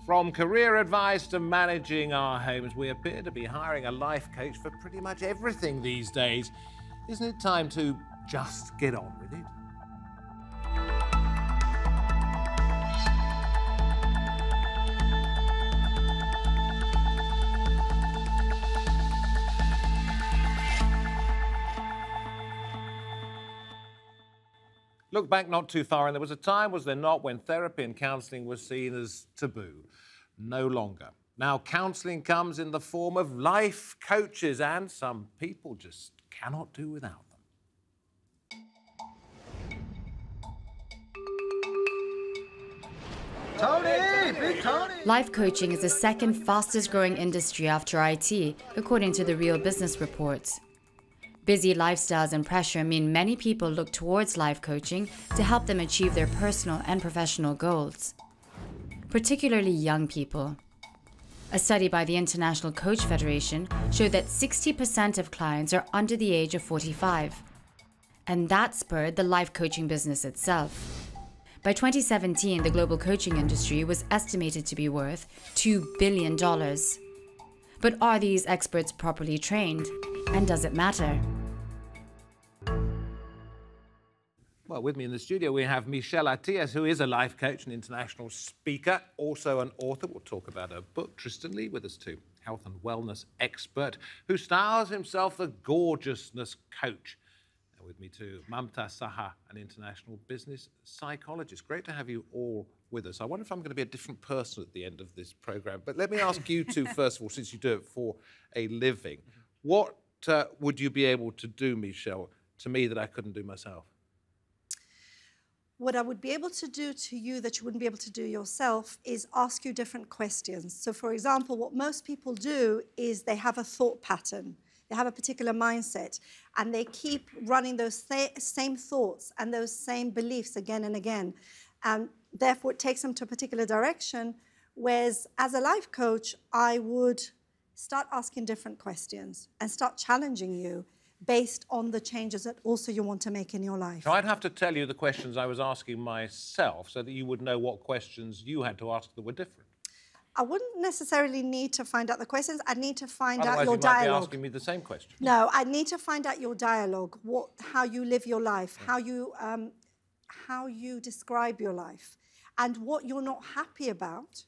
From career advice to managing our homes, we appear to be hiring a life coach for pretty much everything these days. Isn't it time to just get on with it? Look back not too far, and there was a time, was there not, when therapy and counselling was seen as taboo. No longer. Now, counselling comes in the form of life coaches, and some people just cannot do without them. Tony! Big Tony! Life coaching is the second fastest growing industry after IT, according to the Real Business Report. Busy lifestyles and pressure mean many people look towards life coaching to help them achieve their personal and professional goals, particularly young people. A study by the International Coach Federation showed that 60% of clients are under the age of 45, and that spurred the life coaching business itself. By 2017, the global coaching industry was estimated to be worth $2 billion. But are these experts properly trained, and does it matter? Well, with me in the studio, we have Michele Attias, who is a life coach and international speaker, also an author. We'll talk about her book. Tristan with us too, health and wellness expert, who styles himself the Gorgeousness coach. And with me too, Mamta, Saha, an international business psychologist. Great to have you all with us. I wonder if I'm going to be a different person at the end of this programme. But let me ask you two, first of all, since you do it for a living, what would you be able to do, Michele, to me that I couldn't do myself? What I would be able to do to you that you wouldn't be able to do yourself is ask you different questions. So, for example, what most people do is they have a thought pattern. They have a particular mindset, and they keep running those same thoughts and those same beliefs again and again. And therefore, it takes them to a particular direction, whereas as a life coach, I would start asking different questions and start challenging you based on the changes that also you want to make in your life. So I'd have to tell you the questions I was asking myself so that you would know what questions you had to ask that were different. I wouldn't necessarily need to find out the questions. I'd need to find out your Otherwise, you might dialogue. be asking me the same question. No, I need to find out your dialogue, how you live your life, how you describe your life, and what you're not happy about.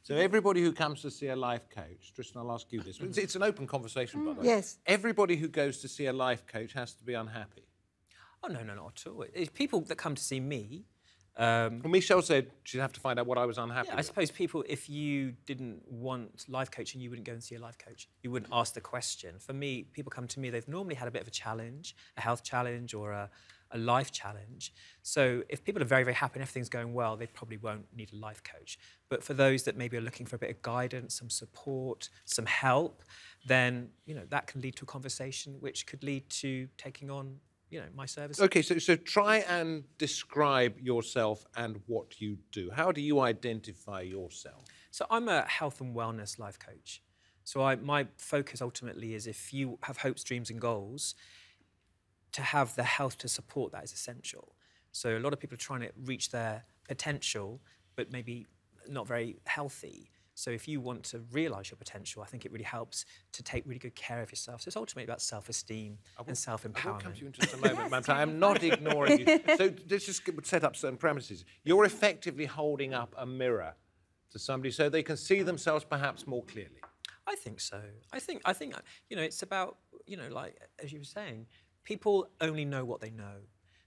So everybody who comes to see a life coach, Tristan, I'll ask you this. It's an open conversation, by the way. Yes. Everybody who goes to see a life coach has to be unhappy. Oh, no, not at all. It's people that come to see me. Well, Michele said she'd have to find out what I was unhappy with. I suppose people, if you didn't want life coaching, you wouldn't go and see a life coach. You wouldn't ask the question. For me, people come to me, they've normally had a bit of a challenge, a health challenge or a life challenge. So if people are very, very happy and everything's going well, they probably won't need a life coach. But for those that maybe are looking for a bit of guidance, some support, some help, then, that can lead to a conversation which could lead to taking on, my service. OK, so try and describe yourself and what you do. How do you identify yourself? So I'm a health and wellness life coach. So my focus ultimately is if you have hopes, dreams and goals, to have the health to support that is essential. So a lot of people are trying to reach their potential, but maybe not very healthy. So if you want to realise your potential, I think it really helps to take really good care of yourself. So it's ultimately about self-esteem and self-empowerment. I will come to you in just a moment, Mamta. I'm not ignoring you. So let's just set up certain premises. You're effectively holding up a mirror to somebody so they can see themselves perhaps more clearly. I think so. I think it's about, like, as you were saying, people only know what they know.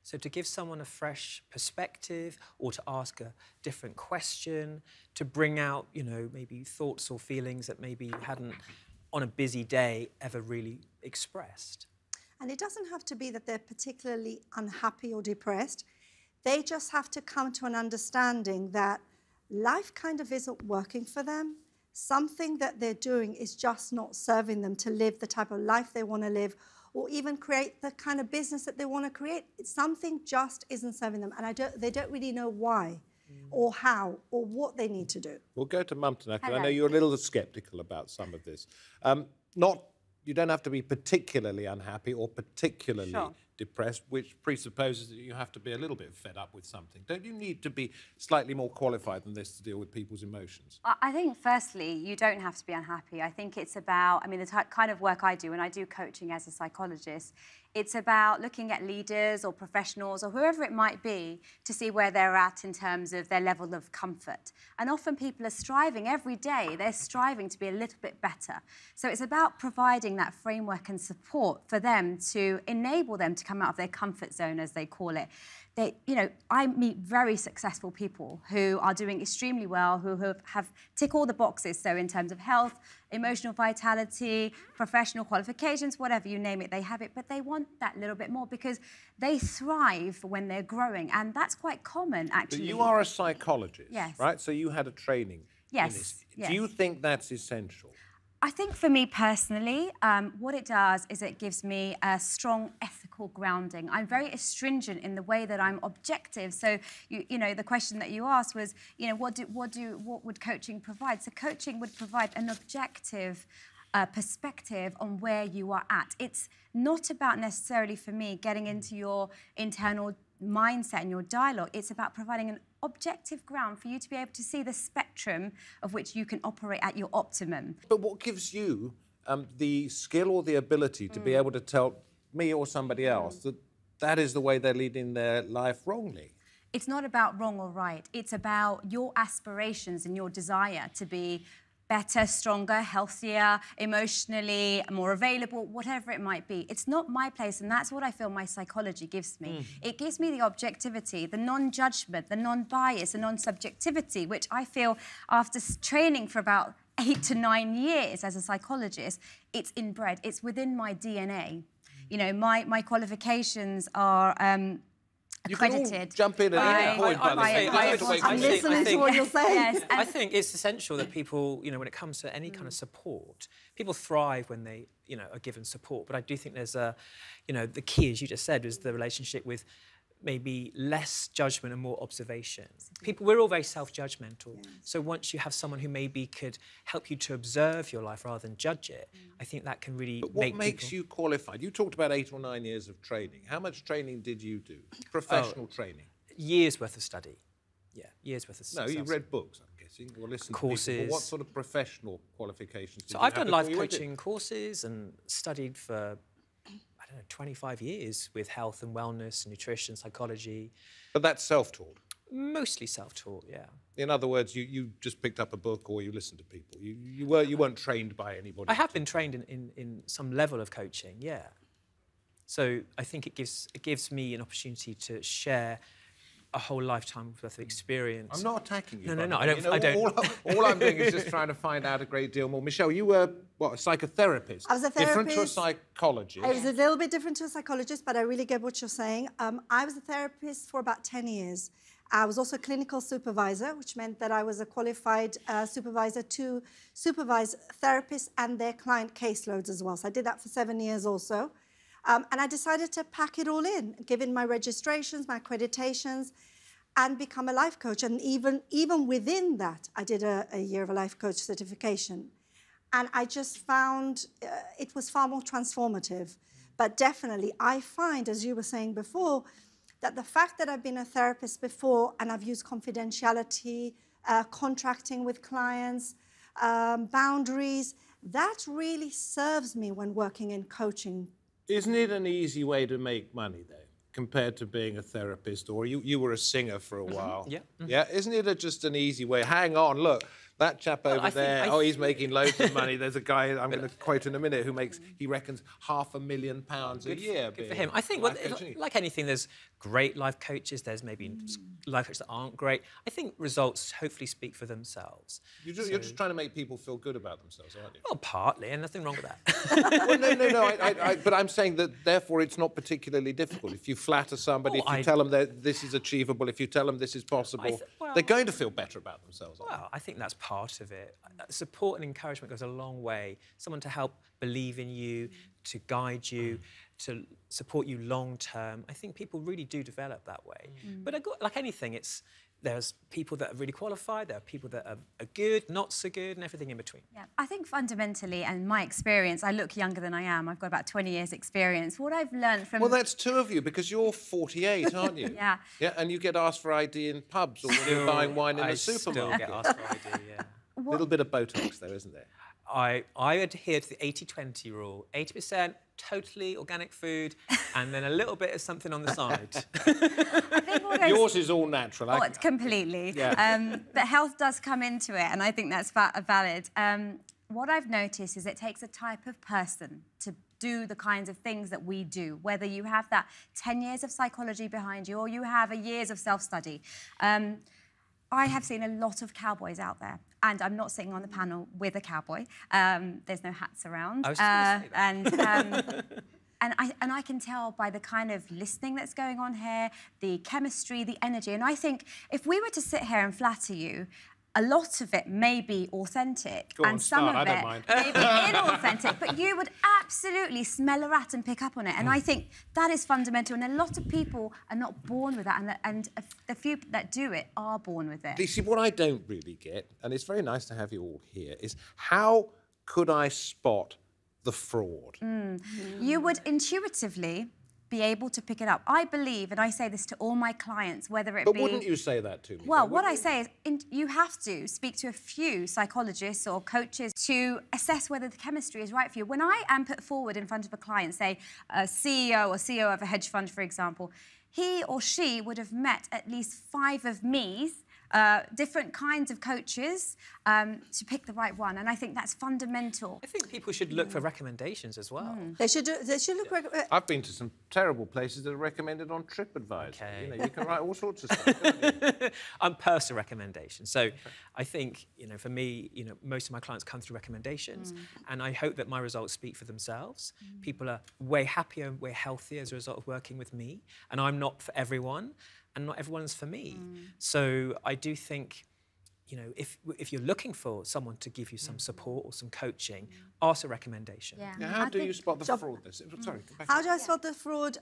So to give someone a fresh perspective or to ask a different question, to bring out, maybe thoughts or feelings that maybe you hadn't, on a busy day, ever really expressed. And it doesn't have to be that they're particularly unhappy or depressed. They just have to come to an understanding that life kind of isn't working for them. Something that they're doing is just not serving them to live the type of life they want to live, or even create the kind of business that they want to create. Something just isn't serving them, and they don't really know why, or how, or what they need to do. We'll go to Mamta now, because I know you're a little sceptical about some of this. You don't have to be particularly unhappy or particularly depressed, which presupposes that you have to be a little bit fed up with something. Don't you need to be slightly more qualified than this to deal with people's emotions? I think, firstly, you don't have to be unhappy. I think it's about, I mean, the kind of work I do, and I do coaching as a psychologist, it's about looking at leaders or professionals or whoever it might be to see where they're at in terms of their level of comfort. And often people are striving every day. They're striving to be a little bit better. So it's about providing that framework and support for them to enable them to come out of their comfort zone, as they call it. You know, I meet very successful people who are doing extremely well, who have tick all the boxes. So in terms of health, emotional vitality, professional qualifications, whatever you name it, they have it. But they want that little bit more because they thrive when they're growing. And that's quite common, actually. But you are a psychologist, yes. right? So you had a training yes. in this. Yes. Do you think that's essential? I think for me personally, what it does is it gives me a strong ethical grounding. I'm very astringent in the way that I'm objective. So, you know, the question that you asked was, you know, what would coaching provide? So coaching would provide an objective perspective on where you are at. It's not about necessarily, for me, getting into your internal mindset and your dialogue. It's about providing an objective ground for you to be able to see the spectrum of which you can operate at your optimum. But what gives you the skill or the ability to be able to tell me or somebody else that that is the way they're leading their life wrongly? It's not about wrong or right. It's about your aspirations and your desire to be better, stronger, healthier, emotionally more available, whatever it might be. It's not my place, and that's what I feel my psychology gives me. It gives me the objectivity, the non-judgment, the non-bias, the non-subjectivity, which I feel after training for about 8 to 9 years as a psychologist, it's inbred, it's within my DNA. You know, my qualifications are accredited. You can all jump in at any point, by the way. I'm listening to what you're saying. Yes, I think it's essential that people, you know, when it comes to any kind of support, people thrive when they, you know, are given support. But I do think there's a, you know, the key, as you just said, is the relationship with maybe less judgment and more observation. People, we're all very self-judgmental. Yes. So once you have someone who maybe could help you to observe your life rather than judge it, I think that can really But what makes you qualified? You talked about 8 or 9 years of training. How much training did you do? Professional training? Years worth of study. Yeah, years worth of study. No, you read books, I'm guessing, or listened courses. To people. But what sort of professional qualifications did so you I've have done life coaching courses and studied for 25 years with health and wellness, nutrition, psychology. But that's self-taught? Mostly self-taught, yeah. In other words, you just picked up a book or you listened to people. You weren't trained by anybody? I have been trained in some level of coaching, yeah. So I think it gives me an opportunity to share a whole lifetime worth of experience. I'm not attacking you. No, I don't. All I'm doing is just trying to find out a great deal more. Michele, you were, what, a psychotherapist? I was a therapist. Different to a psychologist. I was a little bit different to a psychologist, but I really get what you're saying. I was a therapist for about 10 years. I was also a clinical supervisor, which meant that I was a qualified supervisor to supervise therapists and their client caseloads as well. So I did that for 7 years also. And I decided to pack it all in, give in my registrations, my accreditations, and become a life coach. And even within that, I did a year of a life coach certification. And I just found it was far more transformative. But definitely, I find, as you were saying before, that the fact that I've been a therapist before and I've used confidentiality, contracting with clients, boundaries, that really serves me when working in coaching. Isn't it an easy way to make money, though, compared to being a therapist? Or you were a singer for a while. Yeah. Yeah, isn't it just an easy way? Hang on, look, that chap over there, he's making loads of money. There's a guy I'm going to quote in a minute who makes, he reckons, £500,000 a year. Good for him. I think, like anything, there's great life coaches. There's maybe life coaches that aren't great. I think results hopefully speak for themselves. You're just trying to make people feel good about themselves, aren't you? Well, partly, and nothing wrong with that. Well, no. But I'm saying that, therefore, it's not particularly difficult. If you flatter somebody, if you tell them that this is achievable, if you tell them this is possible, they're going to feel better about themselves. Well, I think that's part of it. Support and encouragement goes a long way. Someone to help believe in you, to guide you, to support you long term. I think people really do develop that way. But like anything, There's people that are really qualified, there are people that are good, not so good, and everything in between. Yeah, I think fundamentally, and my experience, I look younger than I am. I've got about 20 years experience. What I've learned from... Well, that's two of you, because you're 48, aren't you? Yeah. Yeah, and you get asked for ID in pubs or when you're buying wine in the supermarket. Still get asked for ID, yeah. A little bit of Botox there, isn't there? I adhere to the 80-20 rule. 80% totally organic food, and then a little bit of something on the side. I think Yours is all natural. Oh, it's completely. Yeah. But health does come into it, and I think that's valid. What I've noticed is it takes a type of person to do the kinds of things that we do, whether you have that 10 years of psychology behind you or you have a years of self-study. I have seen a lot of cowboys out there, and I'm not sitting on the panel with a cowboy. There's no hats around. I was just going to say that. And I can tell by the kind of listening that's going on here, the chemistry, the energy. And I think if we were to sit here and flatter you, a lot of it may be authentic, and some of it may be inauthentic, but you would absolutely smell a rat and pick up on it. And I think that is fundamental, and a lot of people are not born with that, and the few that do it are born with it. You see, what I don't really get, and it's very nice to have you all here, is how could I spot the fraud? You would intuitively be able to pick it up. I believe, and I say this to all my clients, whether it be... But wouldn't you say that to me? Well, what I say is you have to speak to a few psychologists or coaches to assess whether the chemistry is right for you. When I am put forward in front of a client, say a CEO or CEO of a hedge fund, for example, he or she would have met at least 5 of me's, different kinds of coaches to pick the right one, and I think that's fundamental. I think people should look for recommendations as well. They should look. I've been to some terrible places that are recommended on TripAdvisor. Okay. You know, you can write all sorts of stuff, can't you? I'm personal recommendations. So I think, you know, for me, you know, most of my clients come through recommendations, and I hope that my results speak for themselves. People are way happier, way healthier as a result of working with me, and I'm not for everyone, and not everyone's for me. So I do think, you know, if you're looking for someone to give you some support or some coaching, ask a recommendation. Yeah. Now, how do you spot the fraud? Sorry, come back. How do I spot the fraud?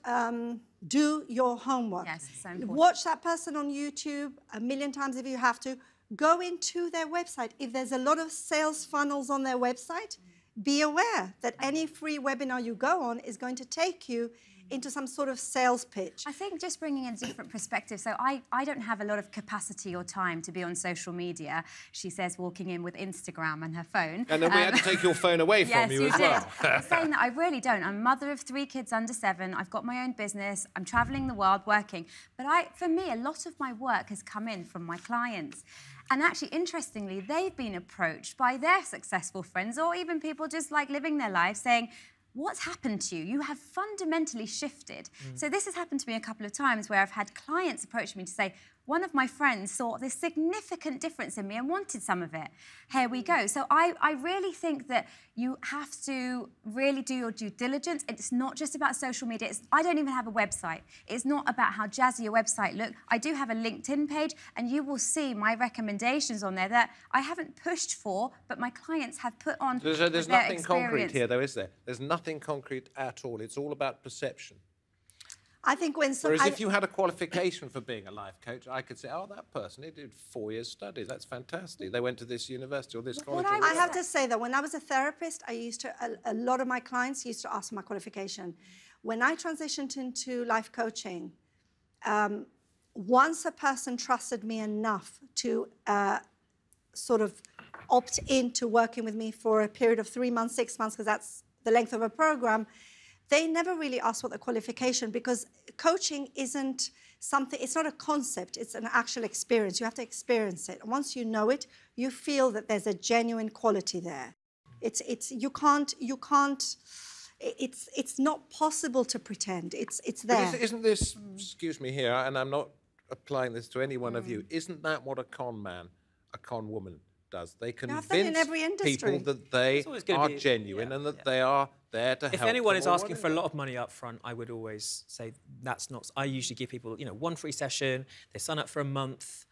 Do your homework. Yes, it's so important. Watch that person on YouTube 1,000,000 times if you have to. Go into their website. If there's a lot of sales funnels on their website, be aware that any free webinar you go on is going to take you into some sort of sales pitch. I think just bringing in a different perspective. So I don't have a lot of capacity or time to be on social media, she says, walking in with Instagram and her phone. And then we had to take your phone away from you as well. I'm saying that I really don't. I'm a mother of 3 kids under 7. I've got my own business. I'm travelling the world working. But for me, a lot of my work has come in from my clients. And actually, interestingly, they've been approached by their successful friends or even people just like living their lives saying, what's happened to you? You have fundamentally shifted. So this has happened to me a couple of times where I've had clients approach me to say, one of my friends saw this significant difference in me and wanted some of it. Here we go. So I really think that you have to really do your due diligence. It's not just about social media. I don't even have a website. It's not about how jazzy your website looks. I do have a LinkedIn page, and you will see my recommendations on there that I haven't pushed for, but my clients have put on There's nothing concrete here, though, is there? There's nothing concrete at all. It's all about perception. I think when Whereas if you had a qualification for being a life coach, I could say, oh, that person, they did 4 years studies. That's fantastic. They went to this university or this college. I have to say that when I was a therapist, a lot of my clients used to ask for my qualification. When I transitioned into life coaching, once a person trusted me enough to sort of opt into working with me for a period of 3 months, 6 months, because that's the length of a program, they never really ask for the qualification, because coaching isn't something, it's not a concept, it's an actual experience. You have to experience it. And once you know it, you feel that there's a genuine quality there. It's not possible to pretend. It's there. But isn't this, excuse me here, and I'm not applying this to any one of you, isn't that what a con man, a con woman does? They convince people that they are genuine and that they are there to help. If anyone is asking for a lot of money up front, I would always say that's not. I usually give people, you know, 1 free session. They sign up for a month,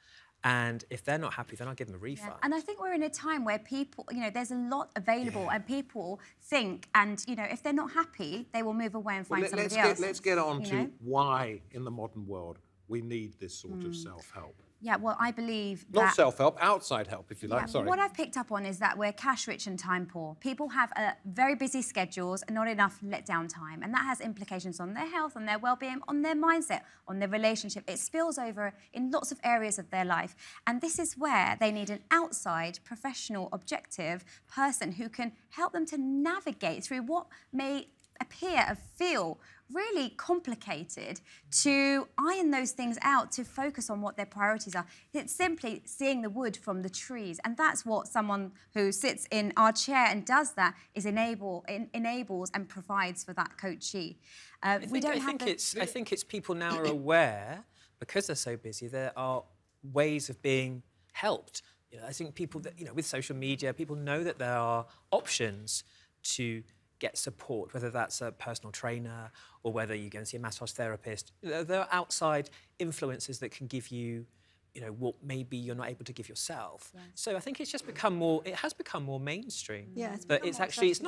and if they're not happy, then I'll give them a refund. Yeah. And I think we're in a time where people, you know, there's a lot available, and people think, and you know, if they're not happy, they will move away and find somebody else. Let's get on to why in the modern world we need this sort of self-help. Yeah, well, I believe Not that... self-help, outside help, if you like, Yeah, sorry. what I've picked up on is that we're cash rich and time poor. People have very busy schedules and not enough let down time. And that has implications on their health, on their well-being, on their mindset, on their relationship. It spills over in lots of areas of their life. And this is where they need an outside, professional, objective person who can help them to navigate through what may appear or feel really complicated, to iron those things out, to focus on what their priorities are. It's simply seeing the wood from the trees, and that's what someone who sits in our chair and does that is enables and provides for that coachee. I think it's people now are aware, because they're so busy, there are ways of being helped. You know, I think people that, you know, with social media, people know that there are options to get support, whether that's a personal trainer or whether you go and see a massage therapist. There are outside influences that can give you, you know, what maybe you're not able to give yourself. Yeah. So I think it's just become more, it has become more mainstream. Yeah, but it's actually, there's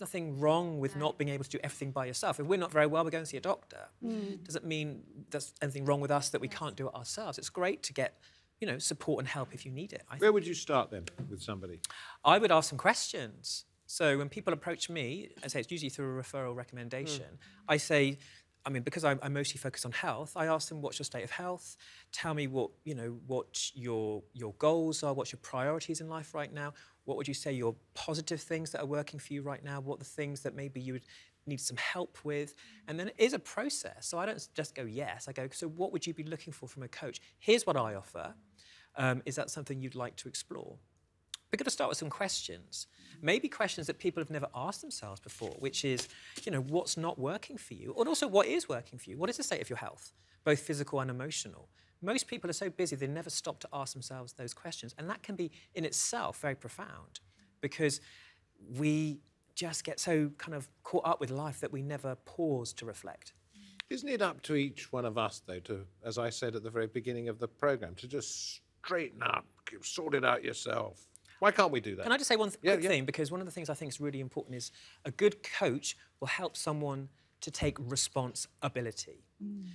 nothing wrong with not being able to do everything by yourself. If we're not very well, we're going to see a doctor. Doesn't mean there's anything wrong with us that we can't do it ourselves. It's great to get, you know, support and help if you need it. Where would you start then with somebody? I would ask some questions. So when people approach me, I say it's usually through a referral recommendation. I say, I mean, because I mostly focus on health, I ask them, what's your state of health? Tell me what, you know, what your goals are, what's your priorities in life right now? What would you say your positive things that are working for you right now? What are the things that maybe you would need some help with? And then it is a process. So I don't just go, yes. I go, so what would you be looking for from a coach? Here's what I offer. Is that something you'd like to explore? We're going to start with some questions. Maybe questions that people have never asked themselves before, which is, you know, what's not working for you? And also, what is working for you? What is the state of your health, both physical and emotional? Most people are so busy, they never stop to ask themselves those questions. And that can be, in itself, very profound, because we just get so kind of caught up with life that we never pause to reflect. Isn't it up to each one of us, though, to, as I said at the very beginning of the programme, to just straighten up, sort it out yourself? Why can't we do that? Can I just say one quick thing? Because one of the things I think is really important is a good coach will help someone to take responsibility.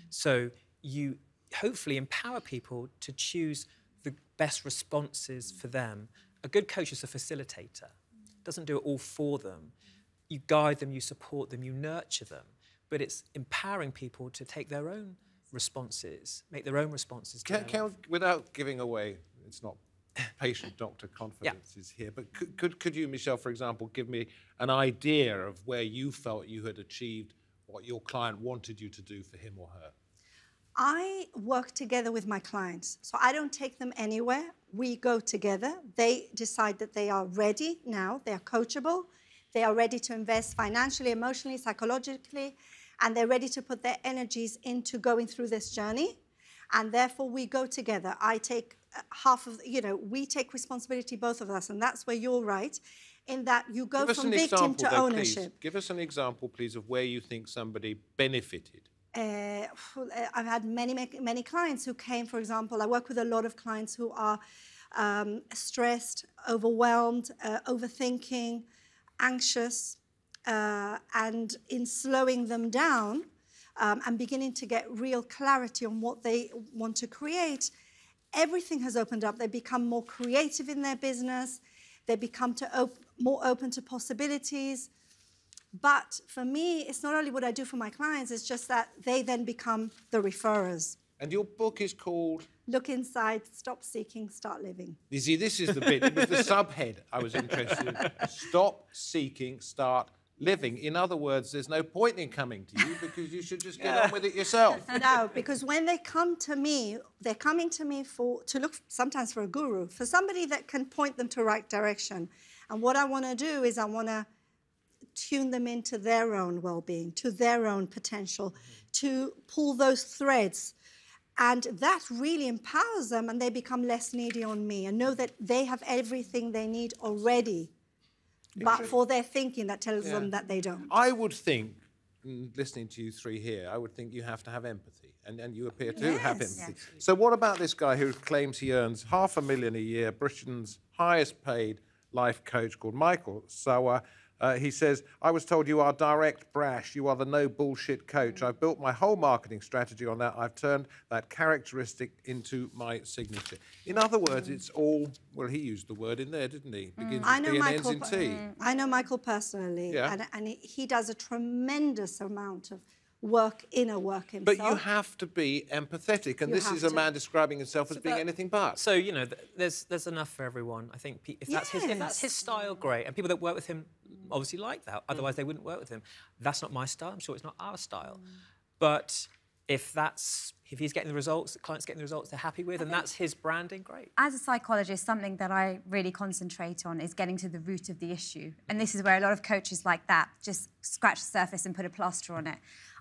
So you hopefully empower people to choose the best responses for them. A good coach is a facilitator, doesn't do it all for them. You guide them, you support them, you nurture them, but it's empowering people to take their own responses, make their own responses. Without giving away, it's not patient-doctor confidence is here, but could you, Michele, for example, give me an idea of where you felt you had achieved what your client wanted you to do for him or her? I work together with my clients, so I don't take them anywhere. We go together. They decide that they are ready now, they are coachable, they are ready to invest financially, emotionally, psychologically, and they're ready to put their energies into going through this journey. And therefore, we go together. I take half of, you know, we take responsibility, both of us, and that's where you're right, in that you go from victim to ownership. Give us an example, please, of where you think somebody benefited. I've had many clients who came, for example, I work with a lot of clients who are stressed, overwhelmed, overthinking, anxious, and in slowing them down and beginning to get real clarity on what they want to create, everything has opened up. They become more creative in their business. They become more open to possibilities. But for me, it's not only what I do for my clients, it's just that they then become the referrers. And your book is called? Look Inside, Stop Seeking, Start Living. You see, this is the bit, it was the subhead I was interested in. Stop seeking, start living. In other words, there's no point in coming to you because you should just get on with it yourself. No, because when they come to me, they're coming to me to look sometimes for a guru, for somebody that can point them to the right direction. And what I want to do is I want to tune them into their own well-being, to their own potential, to pull those threads. And that really empowers them, and they become less needy on me and know that they have everything they need already, but for their thinking that tells them that they don't. I would think, listening to you three here, I would think you have to have empathy, and you appear to have empathy. Yes. So what about this guy who claims he earns $500,000 a year, Britain's highest paid life coach called Michael Saha, He says, I was told you are direct, brash. You are the no bullshit coach. I've built my whole marketing strategy on that. I've turned that characteristic into my signature. In other words, it's all, well, he used the word in there, didn't he? Begins with B and ends in T. I know Michael personally, and he does a tremendous amount of inner work himself. But you have to be empathetic, and this is a man describing himself as being anything but. So, you know, there's enough for everyone. I think if that's his style, great. And people that work with him obviously like that. Otherwise, they wouldn't work with him. That's not my style. I'm sure it's not our style. But if he's getting the results, the client's getting the results they're happy with, and that's his branding, great. As a psychologist, something that I really concentrate on is getting to the root of the issue. And this is where a lot of coaches like that just scratch the surface and put a plaster on it.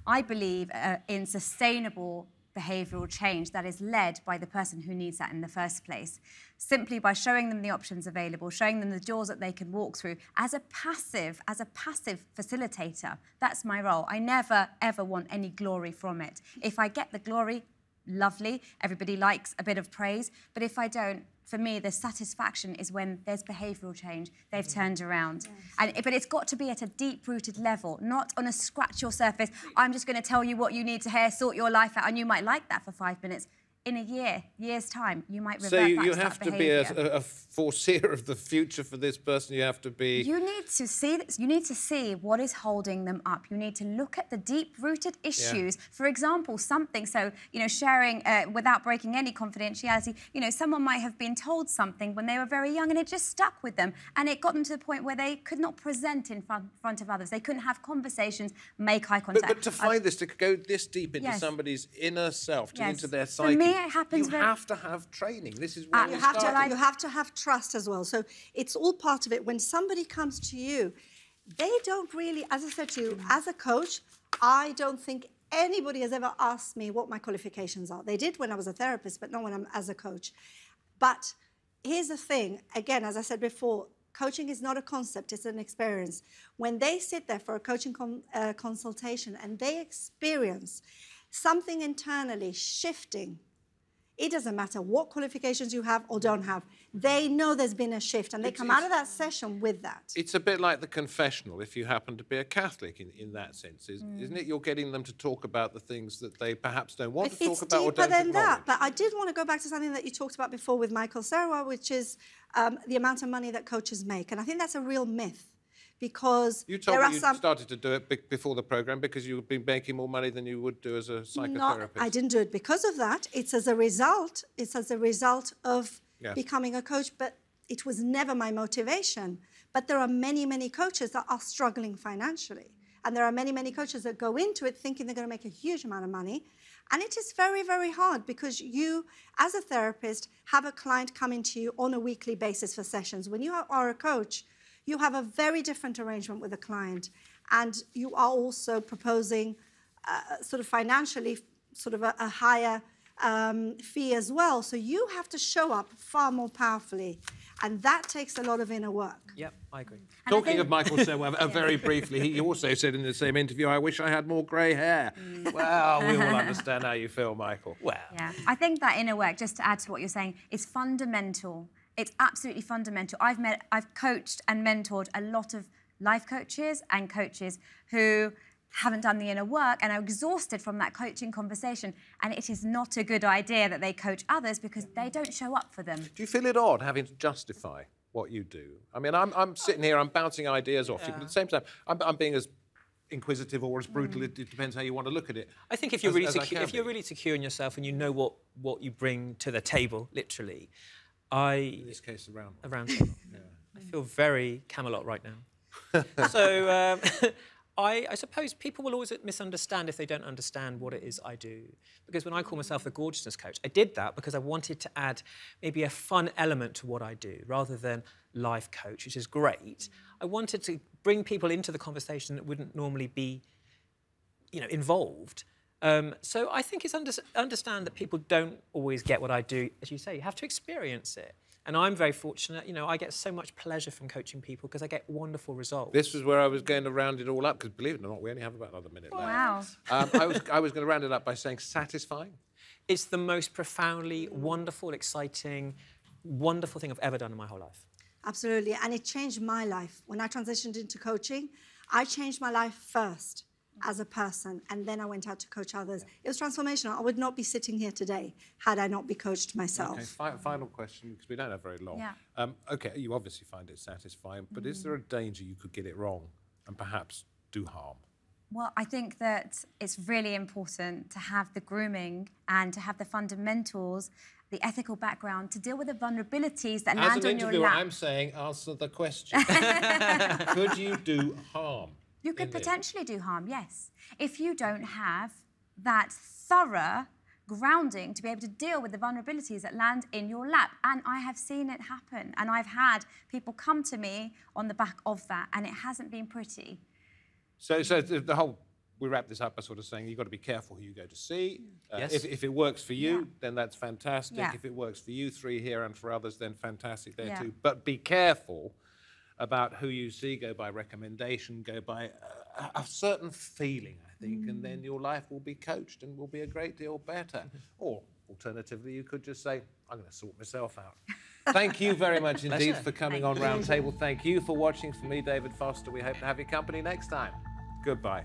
I believe in sustainable behavioural change that is led by the person who needs that in the first place, simply by showing them the options available, showing them the doors that they can walk through as a passive facilitator. That's my role. I never, ever want any glory from it. If I get the glory, lovely, everybody likes a bit of praise, but if I don't, for me, the satisfaction is when there's behavioural change, they've turned around. Yes. But it's got to be at a deep-rooted level, not on a scratch-your-surface, I'm just going to tell you what you need to hear, sort your life out, and you might like that for 5 minutes. In a year's time, you might revert back to that behaviour. So you have to be a foreseer of the future for this person. You have to be... You need to see this. You need to see what is holding them up. You need to look at the deep-rooted issues. Yeah. For example, something, so, you know, sharing without breaking any confidentiality, you know, someone might have been told something when they were very young and it just stuck with them, and it got them to the point where they could not present in front of others. They couldn't have conversations, make eye contact. But to find this, to go this deep into somebody's inner self, into their psyche... For me, it happens you have to have training. This is where you have to have trust as well. So it's all part of it. When somebody comes to you, they don't really, as I said to you, as a coach, I don't think anybody has ever asked me what my qualifications are. They did when I was a therapist, but not when I'm as a coach. But here's the thing, again, as I said before, coaching is not a concept, it's an experience. When they sit there for a coaching consultation and they experience something internally shifting, it doesn't matter what qualifications you have or don't have. They know there's been a shift, and they come out of that session with that. It's a bit like the confessional, if you happen to be a Catholic in that sense, isn't it? You're getting them to talk about the things that they perhaps don't want to talk about or don't acknowledge. It's deeper than that. But I did want to go back to something that you talked about before with Michael Serwa, which is the amount of money that coaches make. And I think that's a real myth. Because you told me you started to do it before the programme because you've been making more money than you would do as a psychotherapist. I didn't do it because of that. It's as a result. It's as a result of becoming a coach, but it was never my motivation. But there are many, many coaches that are struggling financially. And there are many, many coaches that go into it thinking they're going to make a huge amount of money. And it is very, very hard because you, as a therapist, have a client coming to you on a weekly basis for sessions. When you are a coach, you have a very different arrangement with the client, and you are also proposing sort of financially sort of a higher fee as well. So you have to show up far more powerfully, and that takes a lot of inner work. Yep, I agree. Talking of Michael Serwa, very briefly, he also said in the same interview, I wish I had more grey hair. Well, we all understand how you feel, Michael. Well. Yeah, I think that inner work, just to add to what you're saying, is fundamental. It's absolutely fundamental. I've coached and mentored a lot of life coaches and coaches who haven't done the inner work and are exhausted from that coaching conversation. And it is not a good idea that they coach others because they don't show up for them. Do you feel it odd having to justify what you do? I mean, I'm sitting here, I'm bouncing ideas off you, but at the same time, I'm being as inquisitive or as brutal, it depends how you want to look at it. I think if you're really secure in yourself and you know what you bring to the table, literally, in this case, a Roundtable. I feel very Camelot right now. So I suppose people will always misunderstand if they don't understand what it is I do. Because when I call myself the Gorgeousness coach, I did that because I wanted to add maybe a fun element to what I do, rather than life coach, which is great. I wanted to bring people into the conversation that wouldn't normally be, involved. So I think it's understand that people don't always get what I do. As you say, you have to experience it. And I'm very fortunate, I get so much pleasure from coaching people because I get wonderful results. This was where I was going to round it all up, because believe it or not, we only have about another minute left. Wow. I was going to round it up by saying satisfying. It's the most profoundly wonderful, exciting, wonderful thing I've ever done in my whole life. Absolutely. And it changed my life. When I transitioned into coaching, I changed my life first as a person, and then I went out to coach others. It was transformational. I would not be sitting here today had I not been coached myself. Okay, final question, because we don't have very long. Yeah. Okay, you obviously find it satisfying, but is there a danger you could get it wrong and perhaps do harm? Well, I think that it's really important to have the grooming and to have the fundamentals, the ethical background, to deal with the vulnerabilities that land on your lap. I'm saying answer the question. Could you do harm? You could potentially do harm, yes. If you don't have that thorough grounding to be able to deal with the vulnerabilities that land in your lap. And I have seen it happen. And I've had people come to me on the back of that, and it hasn't been pretty. So the whole, we wrap this up by sort of saying you've got to be careful who you go to see. Yes. If it works for you, then that's fantastic. Yeah. If it works for you three here and for others, then fantastic there Yeah. too. But be careful about who you see, go by recommendation, go by a certain feeling, I think, and then your life will be coached and will be a great deal better. Or alternatively, you could just say, I'm going to sort myself out. Thank you very much indeed for coming on Roundtable. Thank you for watching. For me, David Foster, we hope to have your company next time. Goodbye.